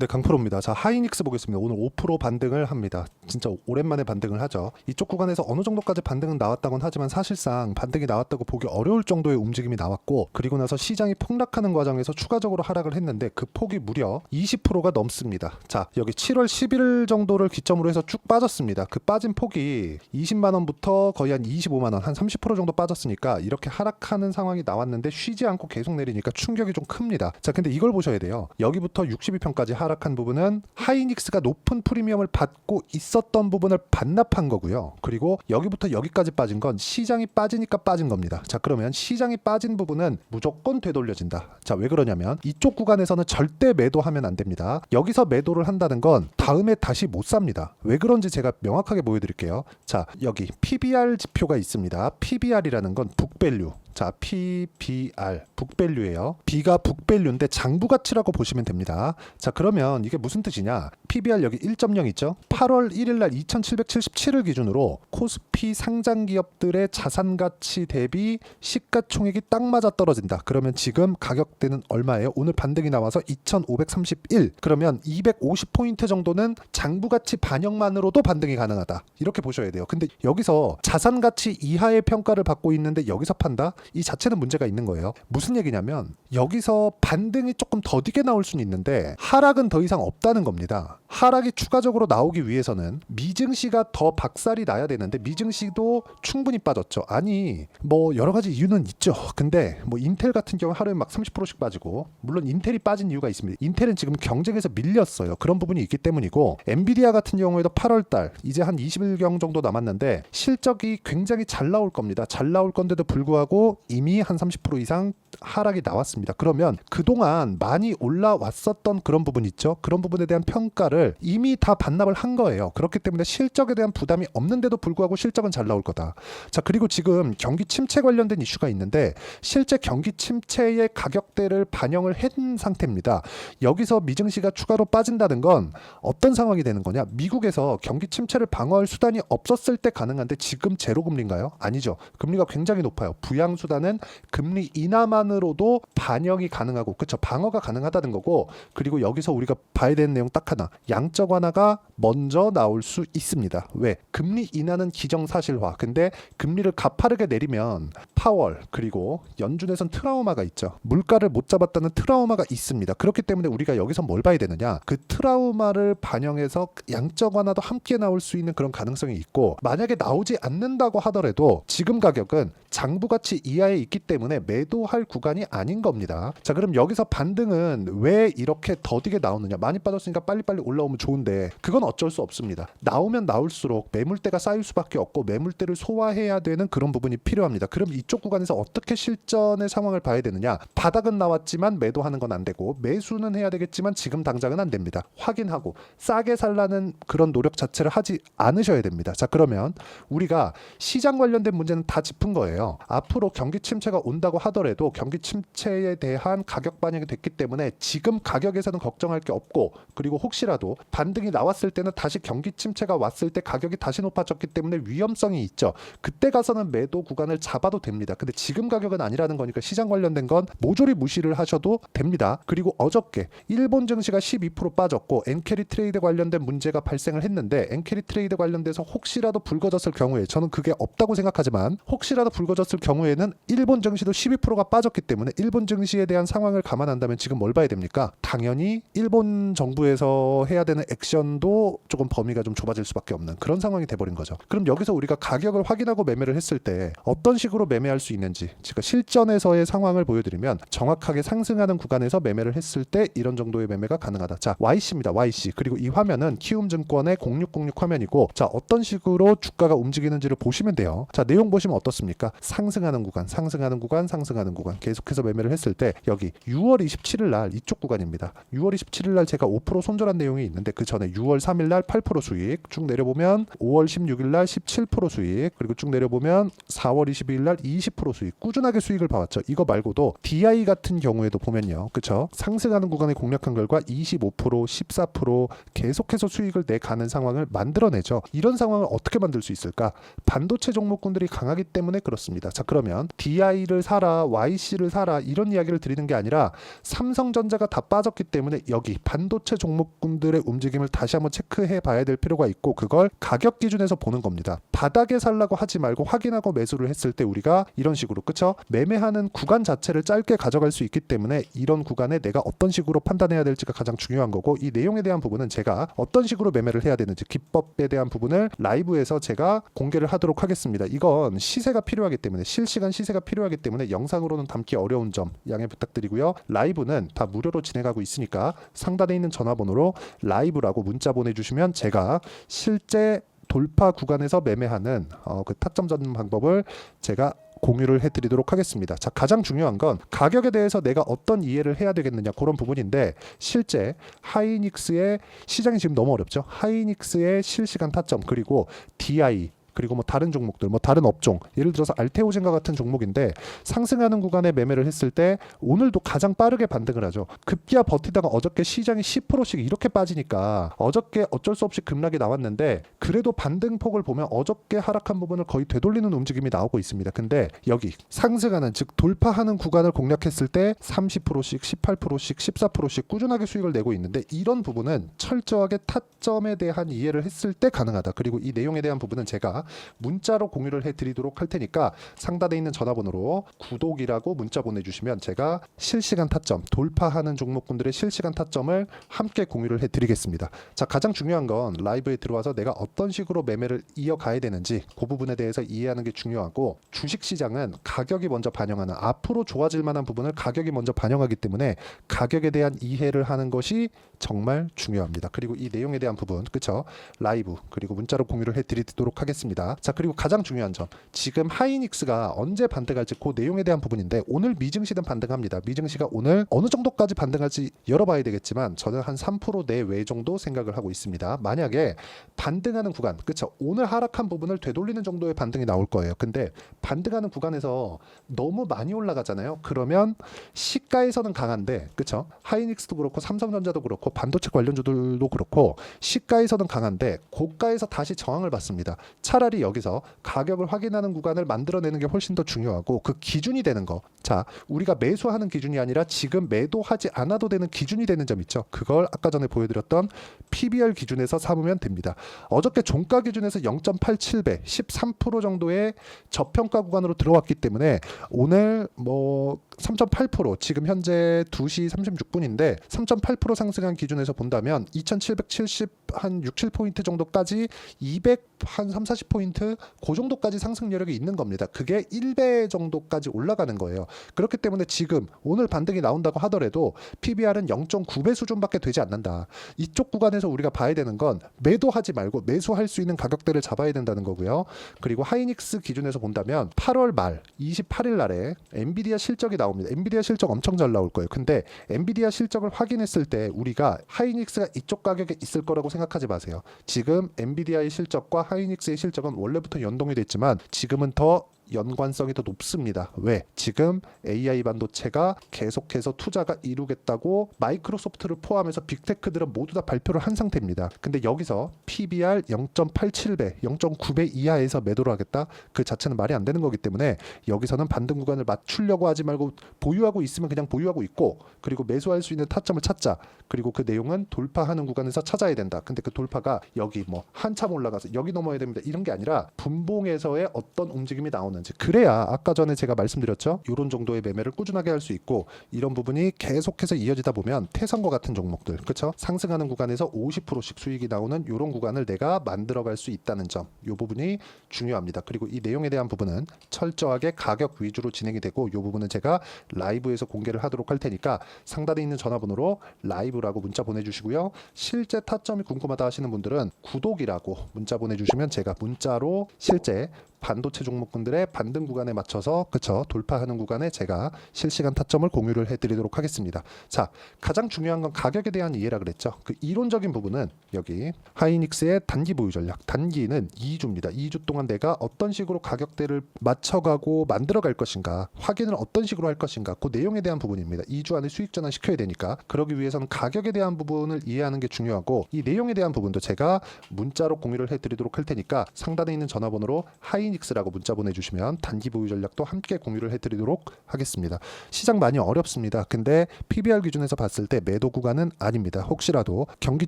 네, 강프로입니다. 자, 하이닉스 보겠습니다. 오늘 5% 반등을 합니다. 진짜 오랜만에 반등을 하죠. 이쪽 구간에서 어느 정도까지 반등은 나왔다곤 하지만 사실상 반등이 나왔다고 보기 어려울 정도의 움직임이 나왔고, 그리고 나서 시장이 폭락하는 과정에서 추가적으로 하락을 했는데 그 폭이 무려 20%가 넘습니다. 자, 여기 7월 11일 정도를 기점으로 해서 쭉 빠졌습니다. 그 빠진 폭이 20만 원부터 거의 한 25만 원, 한 30% 정도 빠졌으니까 이렇게 하락하는 상황이 나왔는데 쉬지 않고 계속 내리니까 충격이 좀 큽니다. 자, 근데 이걸 보셔야 돼요. 여기부터 62편까지 하락한 부분은 하이닉스가 높은 프리미엄을 받고 있었던 부분을 반납한 거고요. 그리고 여기부터 여기까지 빠진 건 시장이 빠지니까 빠진 겁니다. 자, 그러면 시장이 빠진 부분은 무조건 되돌려진다. 자, 왜 그러냐면 이쪽 구간에서는 절대 매도하면 안 됩니다. 여기서 매도를 한다는 건 다음에 다시 못 삽니다. 왜 그런지 제가 명확하게 보여드릴게요. 자, 여기 PBR 지표가 있습니다. PBR이라는 건 북밸류. 자, PBR 북밸류예요. B가 북밸류인데 장부 가치라고 보시면 됩니다. 자, 그러면 이게 무슨 뜻이냐? PBR 여기 1.0 있죠? 8월 1일 날 2777을 기준으로 코스피 상장 기업들의 자산 가치 대비 시가총액이 딱 맞아 떨어진다. 그러면 지금 가격대는 얼마예요? 오늘 반등이 나와서 2531. 그러면 250포인트 정도는 장부 가치 반영만으로도 반등이 가능하다. 이렇게 보셔야 돼요. 근데 여기서 자산 가치 이하의 평가를 받고 있는데 여기서 판다? 이 자체는 문제가 있는 거예요. 무슨 얘기냐면 여기서 반등이 조금 더디게 나올 수는 있는데 하락은 더 이상 없다는 겁니다. 하락이 추가적으로 나오기 위해서는 미증시가 더 박살이 나야 되는데 미증시도 충분히 빠졌죠. 아니 뭐 여러 가지 이유는 있죠. 근데 뭐 인텔 같은 경우 하루에 막 30%씩 빠지고, 물론 인텔이 빠진 이유가 있습니다. 인텔은 지금 경쟁에서 밀렸어요. 그런 부분이 있기 때문이고, 엔비디아 같은 경우에도 8월달 이제 한 20일경 정도 남았는데 실적이 굉장히 잘 나올 겁니다. 잘 나올 건데도 불구하고 이미 한 30% 이상 하락이 나왔습니다. 그러면 그동안 많이 올라왔었던 그런 부분 있죠. 그런 부분에 대한 평가를 이미 다 반납을 한 거예요. 그렇기 때문에 실적에 대한 부담이 없는데도 불구하고 실적은 잘 나올 거다. 자, 그리고 지금 경기 침체 관련된 이슈가 있는데 실제 경기 침체의 가격대를 반영을 한 상태입니다. 여기서 미증시가 추가로 빠진다는 건 어떤 상황이 되는 거냐? 미국에서 경기 침체를 방어할 수단이 없었을 때 가능한데 지금 제로 금리인가요? 아니죠. 금리가 굉장히 높아요. 부양 수단은 금리 인하만으로도 반영이 가능하고, 그렇죠, 방어가 가능하다는 거고. 그리고 여기서 우리가 봐야 되는 내용 딱 하나, 양적 완화가 먼저 나올 수 있습니다. 왜? 금리 인하는 기정사실화. 근데 금리를 가파르게 내리면 파월 그리고 연준에선 트라우마가 있죠. 물가를 못 잡았다는 트라우마가 있습니다. 그렇기 때문에 우리가 여기서 뭘 봐야 되느냐, 그 트라우마를 반영해서 양적 완화도 함께 나올 수 있는 그런 가능성이 있고, 만약에 나오지 않는다고 하더라도 지금 가격은 장부 가치 이하에 있기 때문에 매도할 구간이 아닌 겁니다. 자, 그럼 여기서 반등은 왜 이렇게 더디게 나오느냐? 많이 빠졌으니까 빨리빨리 올라오면 좋은데 그건 어쩔 수 없습니다. 나오면 나올수록 매물대가 쌓일 수밖에 없고 매물대를 소화해야 되는 그런 부분이 필요합니다. 그럼 이쪽 구간에서 어떻게 실전의 상황을 봐야 되느냐? 바닥은 나왔지만 매도하는 건 안 되고, 매수는 해야 되겠지만 지금 당장은 안 됩니다. 확인하고 싸게 살라는 그런 노력 자체를 하지 않으셔야 됩니다. 자, 그러면 우리가 시장 관련된 문제는 다 짚은 거예요. 앞으로 경기 침체가 온다고 하더라도 경기 침체에 대한 가격 반영이 됐기 때문에 지금 가격에서는 걱정할 게 없고, 그리고 혹시라도 반등이 나왔을 때는 다시 경기 침체가 왔을 때 가격이 다시 높아졌기 때문에 위험성이 있죠. 그때 가서는 매도 구간을 잡아도 됩니다. 근데 지금 가격은 아니라는 거니까 시장 관련된 건 모조리 무시를 하셔도 됩니다. 그리고 어저께 일본 증시가 12% 빠졌고 엔캐리 트레이드 관련된 문제가 발생을 했는데, 엔캐리 트레이드 관련돼서 혹시라도 불거졌을 경우에, 저는 그게 없다고 생각하지만 혹시라도 불거졌을 경우에는 일본 증시도 12%가 빠졌기 때문에 일본 증시에 대한 상황을 감안한다면 지금 뭘 봐야 됩니까? 당연히 일본 정부에서 해야 되는 액션도 조금 범위가 좀 좁아질 수밖에 없는 그런 상황이 돼버린 거죠. 그럼 여기서 우리가 가격을 확인하고 매매를 했을 때 어떤 식으로 매매할 수 있는지 제가 실전에서의 상황을 보여드리면, 정확하게 상승하는 구간에서 매매를 했을 때 이런 정도의 매매가 가능하다. 자, YC입니다. YC. 그리고 이 화면은 키움증권의 0606 화면이고, 자, 어떤 식으로 주가가 움직이는지를 보시면 돼요. 자, 내용 보시면 어떻습니까? 상승하는 구간, 상승하는 구간, 상승하는 구간 계속해서 매매를 했을 때 여기 6월 27일 날 이쪽 구간입니다. 6월 27일 날 제가 5% 손절한 내용이 있는데 그 전에 6월 3일 날 8% 수익, 쭉 내려보면 5월 16일 날 17% 수익, 그리고 쭉 내려보면 4월 22일 날 20% 수익, 꾸준하게 수익을 봐왔죠. 이거 말고도 DI 같은 경우에도 보면요, 그쵸, 상승하는 구간에 공략한 결과 25%, 14% 계속해서 수익을 내가는 상황을 만들어내죠. 이런 상황을 어떻게 만들 수 있을까? 반도체 종목군들이 강하기 때문에 그렇습니다. 자, 그러면 DI를 사라, YC PC를 사라 이런 이야기를 드리는 게 아니라 삼성전자가 다 빠졌기 때문에 여기 반도체 종목군들의 움직임을 다시 한번 체크해 봐야 될 필요가 있고 그걸 가격 기준에서 보는 겁니다. 바닥에 살라고 하지 말고 확인하고 매수를 했을 때 우리가 이런 식으로 그쵸? 매매하는 구간 자체를 짧게 가져갈 수 있기 때문에 이런 구간에 내가 어떤 식으로 판단해야 될지가 가장 중요한 거고 이 내용에 대한 부분은 제가 어떤 식으로 매매를 해야 되는지 기법에 대한 부분을 라이브에서 제가 공개를 하도록 하겠습니다. 이건 시세가 필요하기 때문에 실시간 시세가 필요하기 때문에 영상으로는 담기 어려운 점 양해 부탁드리고요. 라이브는 다 무료로 진행하고 있으니까 상단에 있는 전화번호로 라이브라고 문자 보내주시면 제가 실제 돌파 구간에서 매매하는 그 타점 잡는 방법을 제가 공유를 해드리도록 하겠습니다. 자, 가장 중요한 건 가격에 대해서 내가 어떤 이해를 해야 되겠느냐 그런 부분인데 실제 하이닉스의 시장이 지금 너무 어렵죠. 하이닉스의 실시간 타점 그리고 DI 그리고 뭐 다른 종목들, 뭐 다른 업종, 예를 들어서 알테오젠과 같은 종목인데 상승하는 구간에 매매를 했을 때 오늘도 가장 빠르게 반등을 하죠. 급기야 버티다가 어저께 시장이 10%씩 이렇게 빠지니까 어저께 어쩔 수 없이 급락이 나왔는데 그래도 반등폭을 보면 어저께 하락한 부분을 거의 되돌리는 움직임이 나오고 있습니다. 근데 여기 상승하는 즉 돌파하는 구간을 공략했을 때 30%씩, 18%씩, 14%씩 꾸준하게 수익을 내고 있는데 이런 부분은 철저하게 타점에 대한 이해를 했을 때 가능하다. 그리고 이 내용에 대한 부분은 제가 문자로 공유를 해드리도록 할 테니까 상단에 있는 전화번호로 구독이라고 문자 보내주시면 제가 실시간 타점 돌파하는 종목군들의 실시간 타점을 함께 공유를 해드리겠습니다. 자, 가장 중요한 건 라이브에 들어와서 내가 어떤 식으로 매매를 이어가야 되는지 그 부분에 대해서 이해하는 게 중요하고 주식시장은 가격이 먼저 반영하는 앞으로 좋아질 만한 부분을 가격이 먼저 반영하기 때문에 가격에 대한 이해를 하는 것이 정말 중요합니다. 그리고 이 내용에 대한 부분 그쵸? 라이브 그리고 문자로 공유를 해드리도록 하겠습니다. 자, 그리고 가장 중요한 점 지금 하이닉스가 언제 반등할지 그 내용에 대한 부분인데 오늘 미증시는 반등합니다. 미증시가 오늘 어느 정도까지 반등할지 열어봐야 되겠지만 저는 한 3% 내외 정도 생각을 하고 있습니다. 만약에 반등하는 구간 그쵸? 오늘 하락한 부분을 되돌리는 정도의 반등이 나올 거예요. 근데 반등하는 구간에서 너무 많이 올라가잖아요. 그러면 시가에서는 강한데 그쵸? 하이닉스도 그렇고 삼성전자도 그렇고 반도체 관련주들도 그렇고 시가에서는 강한데 고가에서 다시 저항을 받습니다. 차라리 여기서 가격을 확인하는 구간을 만들어내는 게 훨씬 더 중요하고 그 기준이 되는 거. 자, 우리가 매수하는 기준이 아니라 지금 매도하지 않아도 되는 기준이 되는 점 있죠. 그걸 아까 전에 보여드렸던 PBR 기준에서 삼으면 됩니다. 어저께 종가 기준에서 0.87배, 13% 정도의 저평가 구간으로 들어왔기 때문에 오늘 뭐 3.8% 지금 현재 2시 36분인데 3.8% 상승한 기준에서 본다면 2770 한 6, 7포인트 정도까지 200 한 3, 40포인트 그 정도까지 상승 여력이 있는 겁니다. 그게 1배 정도까지 올라가는 거예요. 그렇기 때문에 지금 오늘 반등이 나온다고 하더라도 PBR은 0.9배 수준밖에 되지 않는다. 이쪽 구간에서 우리가 봐야 되는 건 매도하지 말고 매수할 수 있는 가격대를 잡아야 된다는 거고요. 그리고 하이닉스 기준에서 본다면 8월 말 28일 날에 엔비디아 실적이 나옵니다. 엔비디아 실적 엄청 잘 나올 거예요. 근데 엔비디아 실적을 확인했을 때 우리가 하이닉스가 이쪽 가격에 있을 거라고 생각하지 마세요. 지금 엔비디아의 실적과 하이닉스의 실적은 원래부터 연동이 됐지만 지금은 더 연관성이 더 높습니다. 왜? 지금 AI 반도체가 계속해서 투자가 이루겠다고 마이크로소프트를 포함해서 빅테크들은 모두 다 발표를 한 상태입니다. 근데 여기서 PBR 0.87배, 0.9배 이하에서 매도를 하겠다? 그 자체는 말이 안 되는 거기 때문에 여기서는 반등 구간을 맞추려고 하지 말고 보유하고 있으면 그냥 보유하고 있고 그리고 매수할 수 있는 타점을 찾자. 그리고 그 내용은 돌파하는 구간에서 찾아야 된다. 근데 그 돌파가 여기 뭐 한참 올라가서 여기 넘어야 됩니다. 이런 게 아니라 분봉에서의 어떤 움직임이 나오는지 그래야 아까 전에 제가 말씀드렸죠. 이런 정도의 매매를 꾸준하게 할 수 있고 이런 부분이 계속해서 이어지다 보면 태성과 같은 종목들 그렇죠? 상승하는 구간에서 50%씩 수익이 나오는 이런 구간을 내가 만들어갈 수 있다는 점 이 부분이 중요합니다. 그리고 이 내용에 대한 부분은 철저하게 가격 위주로 진행이 되고 이 부분은 제가 라이브에서 공개를 하도록 할 테니까 상단에 있는 전화번호로 라이브라고 문자 보내주시고요. 실제 타점이 궁금하다 하시는 분들은 구독이라고 문자 보내주시면 제가 문자로 실제 반도체 종목군들의 반등 구간에 맞춰서 그쵸 돌파하는 구간에 제가 실시간 타점을 공유를 해드리도록 하겠습니다. 자, 가장 중요한 건 가격에 대한 이해라 그랬죠. 그 이론적인 부분은 여기 하이닉스의 단기 보유 전략, 단기는 2주입니다. 2주 동안 내가 어떤 식으로 가격대를 맞춰가고 만들어갈 것인가, 확인을 어떤 식으로 할 것인가, 그 내용에 대한 부분입니다. 2주 안에 수익 전환 시켜야 되니까 그러기 위해서는 가격에 대한 부분을 이해하는 게 중요하고 이 내용에 대한 부분도 제가 문자로 공유를 해드리도록 할 테니까 상단에 있는 전화번호로 하이닉스 피닉스라고 문자 보내주시면 단기 보유 전략도 함께 공유를 해드리도록 하겠습니다. 시장 많이 어렵습니다. 근데 PBR 기준에서 봤을 때 매도 구간은 아닙니다. 혹시라도 경기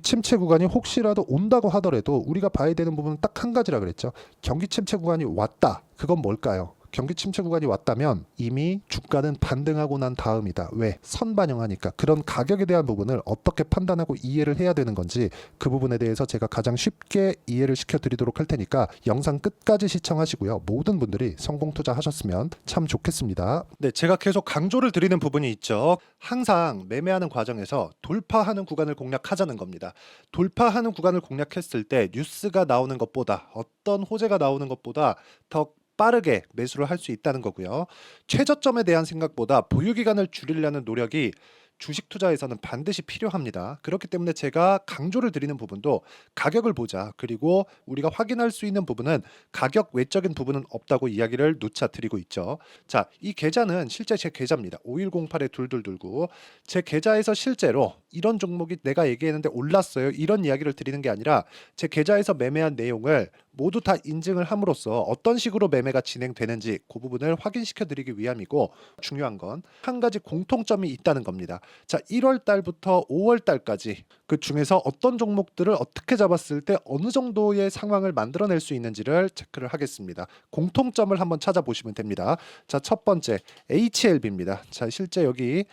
침체 구간이 혹시라도 온다고 하더라도 우리가 봐야 되는 부분은 딱 한 가지라 그랬죠. 경기 침체 구간이 왔다. 그건 뭘까요? 경기 침체 구간이 왔다면 이미 주가는 반등하고 난 다음이다. 왜? 선반영하니까. 그런 가격에 대한 부분을 어떻게 판단하고 이해를 해야 되는 건지 그 부분에 대해서 제가 가장 쉽게 이해를 시켜드리도록 할 테니까 영상 끝까지 시청하시고요. 모든 분들이 성공 투자하셨으면 참 좋겠습니다. 네, 제가 계속 강조를 드리는 부분이 있죠. 항상 매매하는 과정에서 돌파하는 구간을 공략하자는 겁니다. 돌파하는 구간을 공략했을 때 뉴스가 나오는 것보다 어떤 호재가 나오는 것보다 더 빠르게 매수를 할 수 있다는 거고요. 최저점에 대한 생각보다 보유 기간을 줄이려는 노력이 주식 투자에서는 반드시 필요합니다. 그렇기 때문에 제가 강조를 드리는 부분도 가격을 보자. 그리고 우리가 확인할 수 있는 부분은 가격 외적인 부분은 없다고 이야기를 누차 드리고 있죠. 자, 이 계좌는 실제 제 계좌입니다. 5108에 2229. 제 계좌에서 실제로 이런 종목이 내가 얘기했는데 올랐어요. 이런 이야기를 드리는 게 아니라 제 계좌에서 매매한 내용을 모두 다 인증을 함으로써 어떤 식으로 매매가 진행되는지 그 부분을 확인시켜 드리기 위함이고, 중요한 건 한 가지 공통점이 있다는 겁니다. 자, 1월 달부터 5월 달까지 그 중에서 어떤 종목들을 어떻게 잡았을 때 어느 정도의 상황을 만들어낼 수 있는지를 체크를 하겠습니다. 공통점을 한번 찾아보시면 됩니다. 자, 첫 번째 HLB입니다. 자, 실제 여기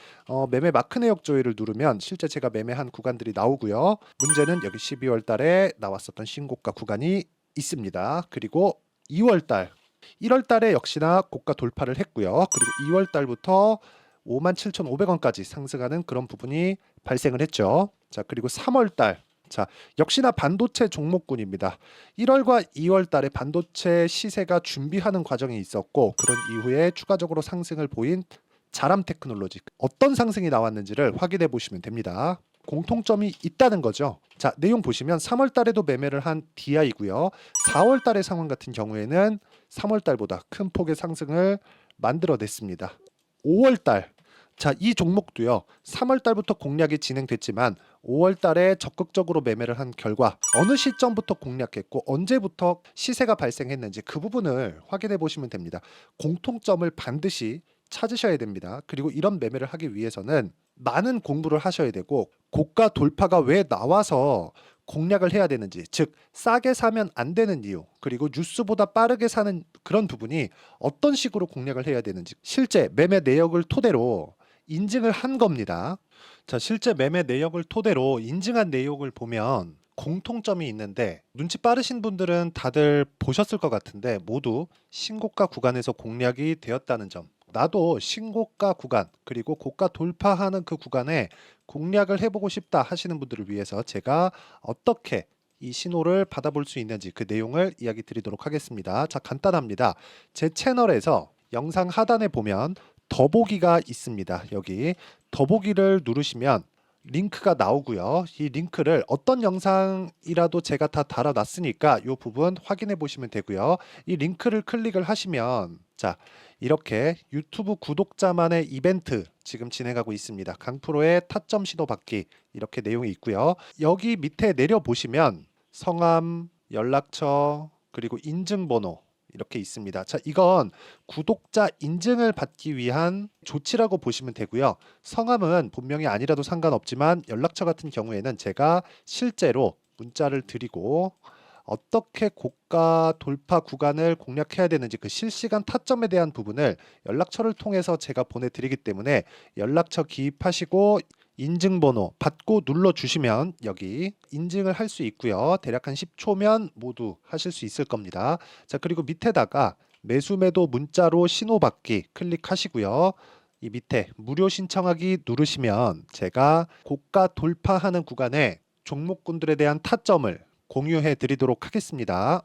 매매 마크 내역 조회를 누르면 실제 제가 매매한 구간들이 나오고요. 문제는 여기 12월 달에 나왔었던 신고가 구간이 있습니다. 그리고 2월 달, 1월 달에 역시나 고가 돌파를 했고요. 그리고 2월 달부터 57,500원까지 상승하는 그런 부분이 발생을 했죠. 자, 그리고 3월 달, 자, 역시나 반도체 종목군입니다. 1월과 2월 달에 반도체 시세가 준비하는 과정이 있었고, 그런 이후에 추가적으로 상승을 보인 자람 테크놀로지, 어떤 상승이 나왔는지를 확인해 보시면 됩니다. 공통점이 있다는 거죠. 자, 내용 보시면 3월 달에도 매매를 한 DI고요. 4월 달의 상황 같은 경우에는 3월 달보다 큰 폭의 상승을 만들어냈습니다. 5월 달, 자, 이 종목도요. 3월 달부터 공략이 진행됐지만 5월 달에 적극적으로 매매를 한 결과 어느 시점부터 공략했고 언제부터 시세가 발생했는지 그 부분을 확인해 보시면 됩니다. 공통점을 반드시 찾으셔야 됩니다. 그리고 이런 매매를 하기 위해서는 많은 공부를 하셔야 되고, 고가 돌파가 왜 나와서 공략을 해야 되는지, 즉 싸게 사면 안 되는 이유, 그리고 뉴스보다 빠르게 사는 그런 부분이 어떤 식으로 공략을 해야 되는지 실제 매매 내역을 토대로 인증을 한 겁니다. 자, 실제 매매 내역을 토대로 인증한 내용을 보면 공통점이 있는데, 눈치 빠르신 분들은 다들 보셨을 것 같은데 모두 신고가 구간에서 공략이 되었다는 점, 나도 신고가 구간 그리고 고가 돌파하는 그 구간에 공략을 해보고 싶다 하시는 분들을 위해서 제가 어떻게 이 신호를 받아볼 수 있는지 그 내용을 이야기 드리도록 하겠습니다. 자, 간단합니다. 제 채널에서 영상 하단에 보면 더보기가 있습니다. 여기 더보기를 누르시면 링크가 나오고요. 이 링크를 어떤 영상이라도 제가 다 달아놨으니까 이 부분 확인해 보시면 되고요. 이 링크를 클릭을 하시면, 자, 이렇게 유튜브 구독자만의 이벤트 지금 진행하고 있습니다. 강프로의 타점 신호 받기, 이렇게 내용이 있고요. 여기 밑에 내려 보시면 성함, 연락처, 그리고 인증번호 이렇게 있습니다. 자, 이건 구독자 인증을 받기 위한 조치라고 보시면 되고요. 성함은 본명이 아니라도 상관없지만 연락처 같은 경우에는 제가 실제로 문자를 드리고 어떻게 고가 돌파 구간을 공략해야 되는지 그 실시간 타점에 대한 부분을 연락처를 통해서 제가 보내드리기 때문에 연락처 기입하시고 인증번호 받고 눌러주시면 여기 인증을 할 수 있고요. 대략 한 10초면 모두 하실 수 있을 겁니다. 자, 그리고 밑에다가 매수 매도 문자로 신호받기 클릭하시고요. 이 밑에 무료 신청하기 누르시면 제가 고가 돌파하는 구간에 종목군들에 대한 타점을 공유해 드리도록 하겠습니다.